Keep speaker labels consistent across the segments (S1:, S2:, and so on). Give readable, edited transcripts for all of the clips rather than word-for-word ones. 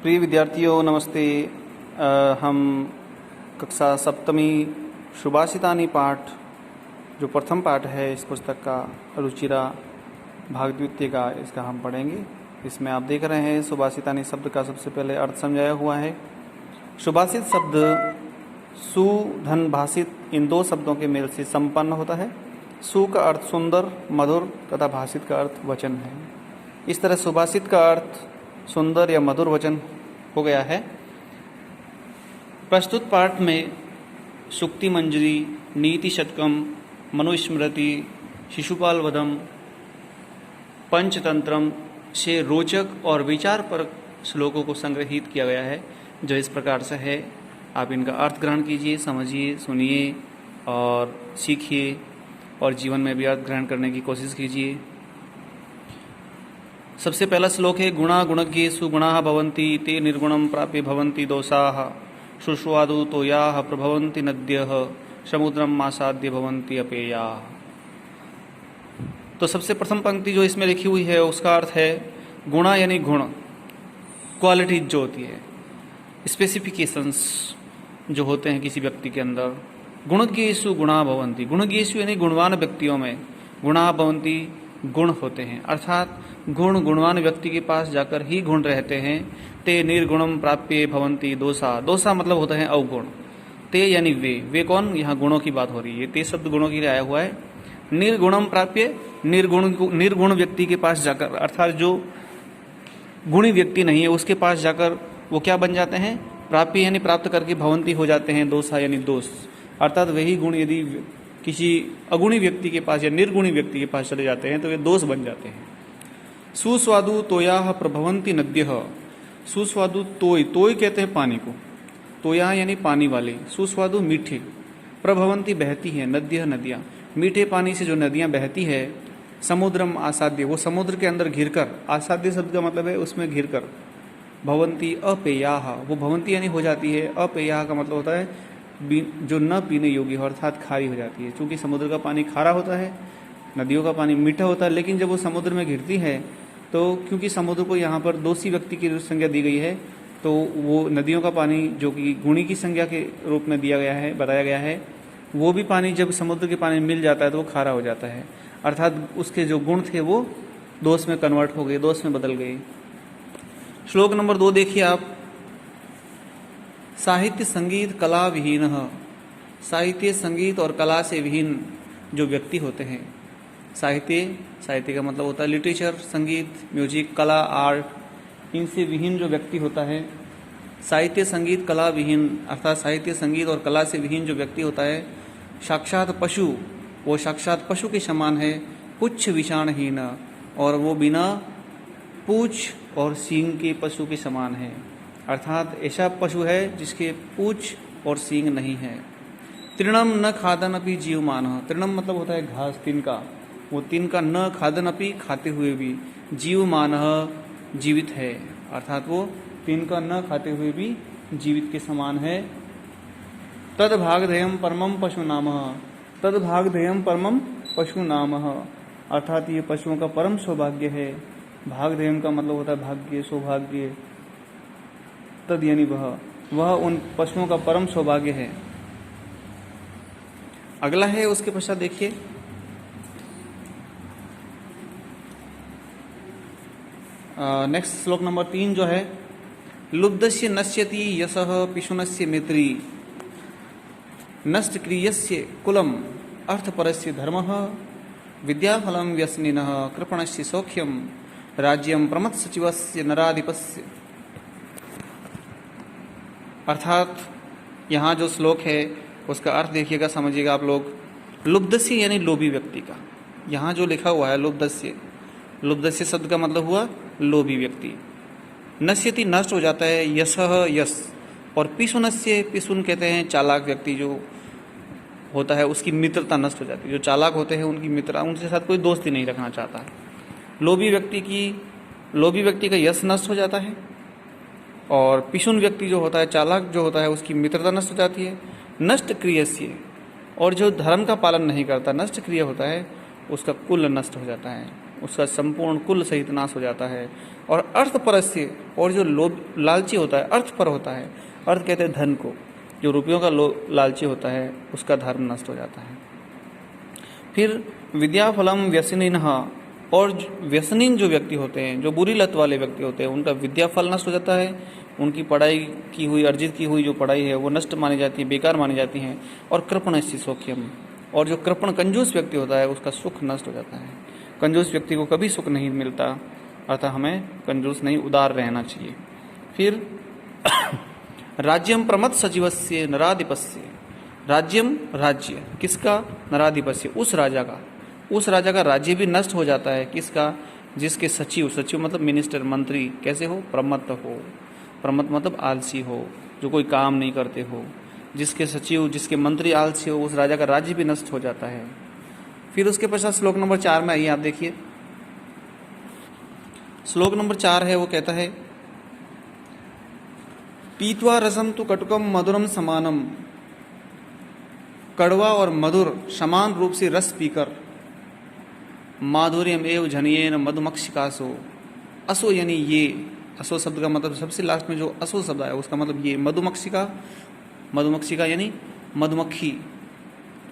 S1: प्रिय विद्यार्थियों नमस्ते। हम कक्षा सप्तमी सुभाषितानि पाठ जो प्रथम पाठ है इस पुस्तक का रुचिरा भाग द्वितीय का इसका हम पढ़ेंगे। इसमें आप देख रहे हैं सुभाषितानि शब्द का सबसे पहले अर्थ समझाया हुआ है। सुभाषित शब्द सु धन भाषित इन दो शब्दों के मेल से संपन्न होता है। सु का अर्थ सुंदर मधुर तथा भाषित का अर्थ वचन है। इस तरह सुभाषित का अर्थ सुंदर या मधुर वचन हो गया है। प्रस्तुत पाठ में सुक्ति मंजरी, नीति शतकम, मनुस्मृति, शिशुपाल वधम, पंचतंत्रम से रोचक और विचारपरक श्लोकों को संग्रहित किया गया है, जो इस प्रकार से है। आप इनका अर्थ ग्रहण कीजिए, समझिए, सुनिए और सीखिए और जीवन में भी अर्थ ग्रहण करने की कोशिश कीजिए। सबसे पहला श्लोक है गुणा गुणज्ञेषु गुणाः भवन्ति ते निर्गुणं प्राप्य भवन्ति दोषाः शुष्वादु तोयाः प्रभवन्ति नद्यः समुद्रम आसाद्य भवन्ति अपेयाः। तो सबसे प्रथम पंक्ति जो इसमें लिखी हुई है उसका अर्थ है गुणा यानी गुण, क्वालिटीज जो होती है, स्पेसिफिकेशंस जो होते हैं किसी व्यक्ति के अंदर। गुणज्ञेषु गुणा भवन्ति, गुणज्ञेषु यानी गुणवान व्यक्तियों में, गुणा भवन्ति गुण होते हैं, अर्थात गुण गुणवान व्यक्ति के पास जाकर ही गुण रहते हैं। ते निर्गुणम प्राप्य भवन्ति दोषा, दोषा मतलब होता है अवगुण। ते यानी वे कौन, यहाँ गुणों की बात हो रही है। ते शब्द गुणों के लिए आया हुआ है। निर्गुणम प्राप्य, निर्गुण व्यक्ति के पास जाकर, अर्थात जो गुणी व्यक्ति नहीं है उसके पास जाकर वो क्या बन जाते हैं, प्राप्य यानी प्राप्त करके, भवंती हो जाते हैं, दोषा यानी दोष, अर्थात वही गुण यदि किसी अगुणी व्यक्ति के पास या निर्गुणी व्यक्ति के पास चले जाते हैं तो वे दोष बन जाते हैं। सुस्वादु तोयाः प्रभवन्ति नद्यः, सुस्वादु तोय, तोय कहते हैं पानी को, तोया यानी पानी वाले, सुस्वादु मीठे, प्रभवन्ति बहती है, नद्यः नदियाँ, मीठे पानी से जो नदियाँ बहती है। समुद्रम आसाद्य, वो समुद्र के अंदर घिरकर, आसाद्य शब्द का मतलब है उसमें घिरकर। भवन्ति अपेयाः, वो भवन्ति यानी हो जाती है, अपेयाः का मतलब होता है जो न पीने योग्य हो, अर्थात खारी हो जाती है। क्योंकि समुद्र का पानी खारा होता है, नदियों का पानी मीठा होता है, लेकिन जब वो समुद्र में घिरती है तो क्योंकि समुद्र को यहाँ पर दोषी व्यक्ति की संज्ञा दी गई है, तो वो नदियों का पानी जो कि गुणी की संज्ञा के रूप में दिया गया है, बताया गया है, वो भी पानी जब समुद्र के पानी मिल जाता है तो वो खारा हो जाता है, अर्थात उसके जो गुण थे वो दोष में कन्वर्ट हो गए, दोष में बदल गए। श्लोक नंबर 2 देखिए आप। साहित्य संगीत कला विहीन, साहित्य संगीत और कला से विहीन जो व्यक्ति होते हैं, साहित्य का मतलब होता है लिटरेचर, संगीत, म्यूजिक, कला, आर्ट, इनसे विहीन जो व्यक्ति होता है, साहित्य संगीत कला विहीन, अर्थात साहित्य संगीत और कला से विहीन जो व्यक्ति होता है, साक्षात पशु, वो साक्षात पशु के समान है, पुच्छ विषाणहीन, और वो बिना पूछ और सींग के पशु के समान है, अर्थात ऐसा पशु है जिसके पूछ और सींग नहीं है। तृणम न खादन अपि जीवमान, तृणम मतलब होता है घास, तिनका, वो तिनका, न खादन अपि खाते हुए भी, जीवमान जीवित है, अर्थात वो तिनका न खाते हुए भी जीवित के समान है। तद भागधेयम परमम पशु नाम, तद भागधेयम परमम पशु नाम, अर्थात ये पशुओं का परम सौभाग्य है। भागधेयम का मतलब होता है भाग्य, सौभाग्य। तद यानी वह उन पशुओं का परम सौभाग्य है। अगला है उसके पश्चात देखिए, नेक्स्ट श्लोक नंबर 3 जो है, लुब्धस्य नश्यति यशः पिशुनस्य मैत्री, नष्ट क्रियस्य कुलम अर्थपरस्य धर्मः, विद्याफलं व्यसनिनः कृपणस्य सौख्यम, राज्यम प्रमत्सचिवस्य नराधिपस्य। अर्थात यहाँ जो श्लोक है उसका अर्थ देखिएगा, समझिएगा आप लोग। लुब्धस्य यानी लोभी व्यक्ति का, यहाँ जो लिखा हुआ है लुब्धस्य, लुब्धस्य शब्द का मतलब हुआ लोभी व्यक्ति। नश्यति नष्ट हो जाता है, यशः यश, और पिशुनस्य, पिशुन कहते हैं चालाक व्यक्ति जो होता है, उसकी मित्रता नष्ट हो जाती है। जो चालाक होते हैं उनकी मित्रता, उनके साथ कोई दोस्ती नहीं रखना चाहता। लोभी व्यक्ति का यश नष्ट हो जाता है, और पिशुन व्यक्ति जो होता है, चालाक जो होता है, उसकी मित्रता नष्ट हो जाती है। नष्ट क्रियस्य, और जो धर्म का पालन नहीं करता, नष्ट क्रिया होता है, उसका कुल नष्ट हो जाता है, उसका संपूर्ण कुल सहित नाश हो जाता है। और अर्थपरस्य, और जो लोभ लालची होता है अर्थ पर होता है, अर्थ कहते हैं धन को, जो रुपयों का लालची होता है उसका धर्म नष्ट हो जाता है। फिर विद्याफलम व्यसनिनः, और व्यसनीन जो व्यक्ति होते हैं, जो बुरी लत वाले व्यक्ति होते हैं, उनका विद्याफल नष्ट हो जाता है, उनकी पढ़ाई की हुई अर्जित की हुई जो पढ़ाई है वो नष्ट मानी जाती है, बेकार मानी जाती है। और कृपणस्य सौख्यम, और जो कृपण कंजूस व्यक्ति होता है उसका सुख नष्ट हो जाता है। कंजूस व्यक्ति को कभी सुख नहीं मिलता, अर्थात हमें कंजूस नहीं, उदार रहना चाहिए। फिर राज्यम प्रमथ सचिवस्य नराधिपस्य, राज्यम राज्य किसका, नराधिपस्य उस राजा का, उस राजा का राज्य भी नष्ट हो जाता है, किसका, जिसके सचिव, सचिव मतलब मिनिस्टर मंत्री कैसे हो, प्रमत्त हो, प्रमत्त मतलब आलसी हो, जो कोई काम नहीं करते हो, जिसके सचिव जिसके मंत्री आलसी हो, उस राजा का राज्य भी नष्ट हो जाता है। फिर उसके पश्चात श्लोक नंबर 4 में आइए आप देखिए, श्लोक नंबर 4 है, वो कहता है पीत्वा रसम तु कटुकम मधुरम समानम, कड़वा और मधुर समान रूप से रस पीकर, माधुर्यम एव झनियेन मधुमक्षिकासो, असो यानी ये, असो शब्द का मतलब सबसे लास्ट में जो असो शब्द आया उसका मतलब ये, मधुमक्षिका, मधुमक्षिका यानी मधुमक्खी,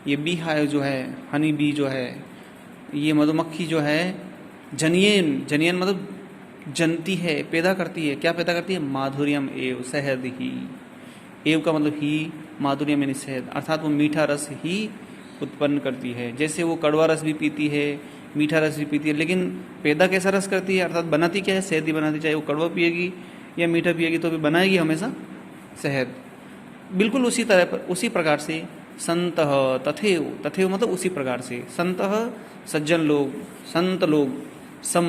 S1: ये बी हाय जो है, हनी बी जो है, ये मधुमक्खी जो है, जनियन, जनियन मतलब जनती है, पैदा करती है, क्या पैदा करती है, माधुर्यम एव, शहद ही, एव का मतलब ही, माधुर्यम यानी शहद, अर्थात वो मीठा रस ही उत्पन्न करती है। जैसे वो कड़वा रस भी पीती है, मीठा रस भी पीती है, लेकिन पैदा कैसा रस करती है, अर्थात बनाती क्या है, शहद ही बनाती, चाहे वो कड़वा पिएगी या मीठा पिएगी तो भी बनाएगी हमेशा शहद। बिल्कुल उसी तरह पर, उसी प्रकार से संतः तथेव, तथेव मतलब उसी प्रकार से, संतः सज्जन लोग, संत लोग, सम,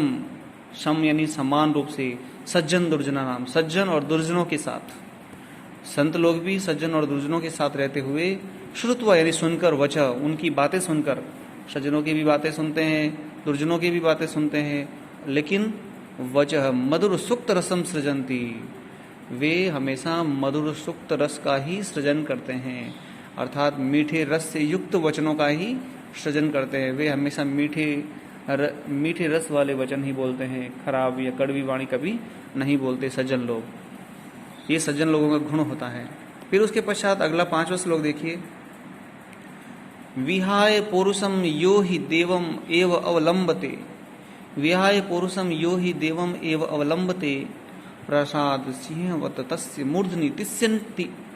S1: सम यानी समान रूप से, सज्जन दुर्जना नाम, सज्जन और दुर्जनों के साथ, संत लोग भी सज्जन और दुर्जनों के साथ रहते हुए, श्रुत्वा यानी सुनकर, वचः उनकी बातें सुनकर, सज्जनों की भी बातें सुनते हैं, दुर्जनों की भी बातें सुनते हैं, लेकिन वचः मधुर सुक्त रसम सृजंती, वे हमेशा मधुर सुक्त रस का ही सृजन करते हैं, अर्थात मीठे रस से युक्त वचनों का ही सृजन करते हैं। वे हमेशा मीठे रस वाले वचन ही बोलते हैं, खराब या कड़वी वाणी कभी नहीं बोलते सज्जन लोग। ये सज्जन लोगों का गुण होता है। फिर उसके पश्चात अगला 5वां श्लोक देखिए, विहाय पौरुषम यो हि देवम एव अवलंबते, विहाय पौरुषम यो हि देवम एव अवलंबते, प्रसाद सिंहवत तस्य मूर्धनि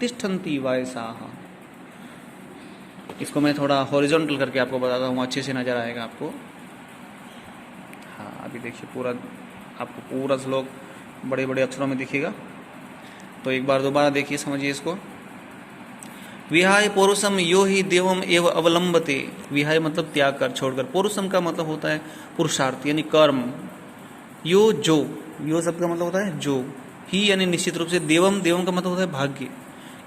S1: तिष्ठन्ति वायसाः। इसको मैं थोड़ा हॉरिजॉन्टल करके आपको बताता हूँ, अच्छे से नजर आएगा आपको। हाँ, अभी देखिए पूरा, आपको पूरा श्लोक बड़े बड़े अक्षरों में दिखेगा, तो एक बार दोबारा देखिए, समझिए इसको। विहाय पौरुषम यो ही देवम एव अवलंबते, विहाय मतलब त्याग कर, छोड़कर, पौरुषम का मतलब होता है पुरुषार्थ यानी कर्म, यो जो, यो शब्द का मतलब होता है जो, ही यानी निश्चित रूप से, देवम, देवम का मतलब होता है भाग्य,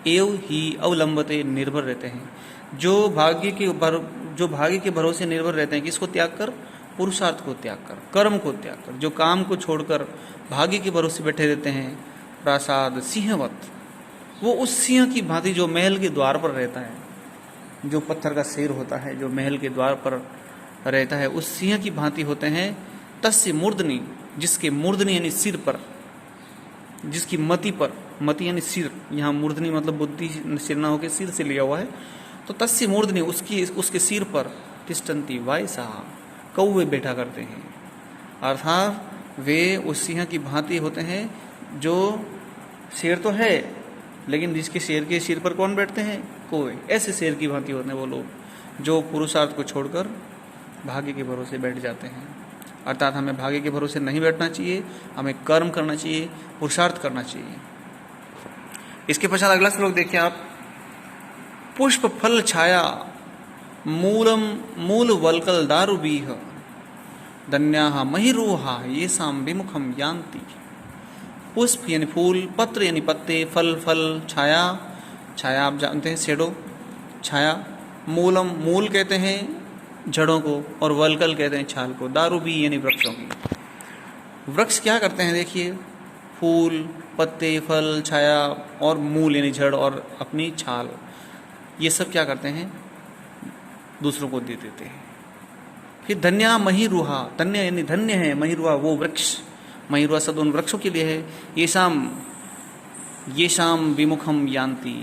S1: एव ही अवलंबते निर्भर रहते हैं, जो भाग्य के भरोसे निर्भर रहते हैं, किसको त्याग कर, पुरुषार्थ को त्याग कर, कर्म को त्याग कर, जो काम को छोड़कर भाग्य के भरोसे बैठे रहते हैं। प्रासाद सिंहवत, वो उस सिंह की भांति जो महल के द्वार पर रहता है, जो पत्थर का शेर होता है जो महल के द्वार पर रहता है, उस सिंह की भांति होते हैं। तस्य मूर्धनि, जिसके मूर्धनि यानी सिर पर, जिसकी मति पर, मति यानी सिर, यहाँ मूर्धनि मतलब बुद्धि, सिर ना होकर सिर से लिया हुआ है, तो तस्य मूर्धनि उसके सिर पर, तिष्ठन्ति वायसाः, कौवे बैठा करते हैं, अर्थात वे उस सिंह की भांति होते हैं, जो शेर तो है लेकिन जिसके शेर के सिर पर कौन बैठते हैं, कौवे। ऐसे शेर की भांति होते हैं वो लोग जो पुरुषार्थ को छोड़कर भाग्य के भरोसे बैठ जाते हैं। अर्थात हमें भाग्य के भरोसे नहीं बैठना चाहिए, हमें कर्म करना चाहिए, पुरुषार्थ करना चाहिए। इसके पश्चात अगला श्लोक देखिए आप, पुष्प फल छाया मूल वल्कल दारुबीह, धन्याः महिरूहा ये साम विमुखम यान्ति। पुष्प यानी फूल, पत्र यानी पत्ते, फल फल, छाया, छाया आप जानते हैं शेडो, छाया, मूलम, मूल कहते हैं जड़ों को, और वल्कल कहते हैं छाल को, दारुबी यानी वृक्षों की। वृक्ष क्या करते हैं देखिए, फूल, पत्ते, फल, छाया और मूल यानी जड़ और अपनी छाल, ये सब क्या करते हैं, दूसरों को दे देते हैं। फिर धन्या महिरूहा, धन्य यानी धन्य है, महिरूहा वो वृक्ष, मयूरासद उन वृक्षों के लिए है। ये शाम विमुखम यान्ति,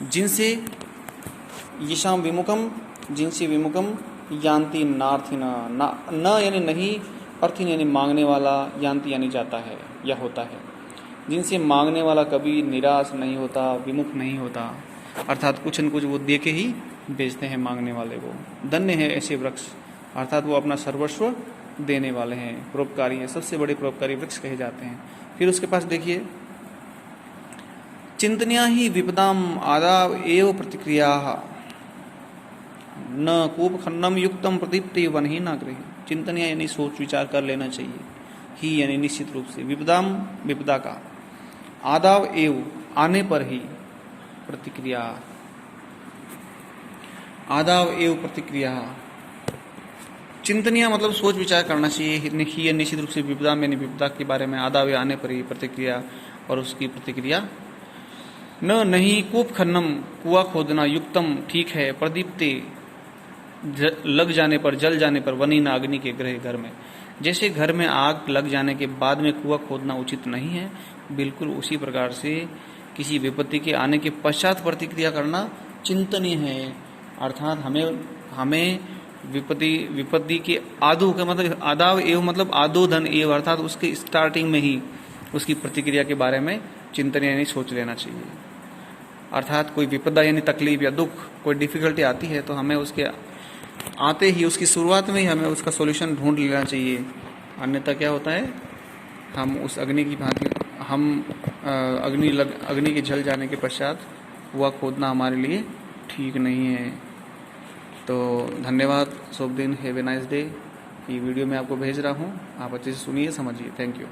S1: जिनसे ये शाम विमुखम, जिनसे विमुखम यान्ति नार्थिना, न यानी नहीं, अर्थिन यानी मांगने वाला, यान्ति यानी जाता है या होता है। जिनसे मांगने वाला कभी निराश नहीं होता, विमुख नहीं होता, अर्थात कुछ न कुछ वो दे के ही बेचते हैं मांगने वाले को। धन्य है ऐसे वृक्ष, अर्थात वो अपना सर्वस्व देने वाले हैं, परोपकारी है, सबसे बड़े परोपकारी वृक्ष कहे जाते हैं। फिर उसके पास देखिए, चिंतनिया ही विपदाम आदाव एव प्रतिक्रिया न कूप खन्नम युक्तम प्रदीप्ति वन ही ना गृह। चिंतनिया यानी सोच विचार कर लेना चाहिए, ही यानी निश्चित रूप से, विपदाम विपदा का, आदाव एव आने पर ही, प्रतिक्रिया, आदाव एव प्रतिक्रिया, चिंतनिया मतलब सोच विचार करना चाहिए, ही निश्चित रूप से, विपदा यानी विपदा के बारे में, आदाव आने पर ही, प्रतिक्रिया और उसकी प्रतिक्रिया, न नहीं, कूप खन्नम कुआ खोदना, युक्तम ठीक है, प्रदीप्ति लग जाने पर, जल जाने पर, वनी ना अग्नि के गृह घर में, जैसे घर में आग लग जाने के बाद में कुआं खोदना उचित नहीं है, बिल्कुल उसी प्रकार से किसी विपत्ति के आने के पश्चात प्रतिक्रिया करना चिंतनीय है। अर्थात हमें विपत्ति के आदो का मतलब, आदाव एवं मतलब आदोधन एवं, अर्थात उसके स्टार्टिंग में ही उसकी प्रतिक्रिया के बारे में चिंतनीय यानी सोच लेना चाहिए। अर्थात कोई विपदा यानी तकलीफ या दुख, कोई डिफिकल्टी आती है तो हमें उसके आते ही, उसकी शुरुआत में ही हमें उसका सॉल्यूशन ढूंढ लेना चाहिए। अन्यथा क्या होता है, हम उस अग्नि की भांति, हम अग्नि के जल जाने के पश्चात कुआं खोदना हमारे लिए ठीक नहीं है। तो धन्यवाद, शुभ दिन, हैव ए नाइस डे। ये वीडियो मैं आपको भेज रहा हूँ, आप अच्छे से सुनिए, समझिए। Thank you.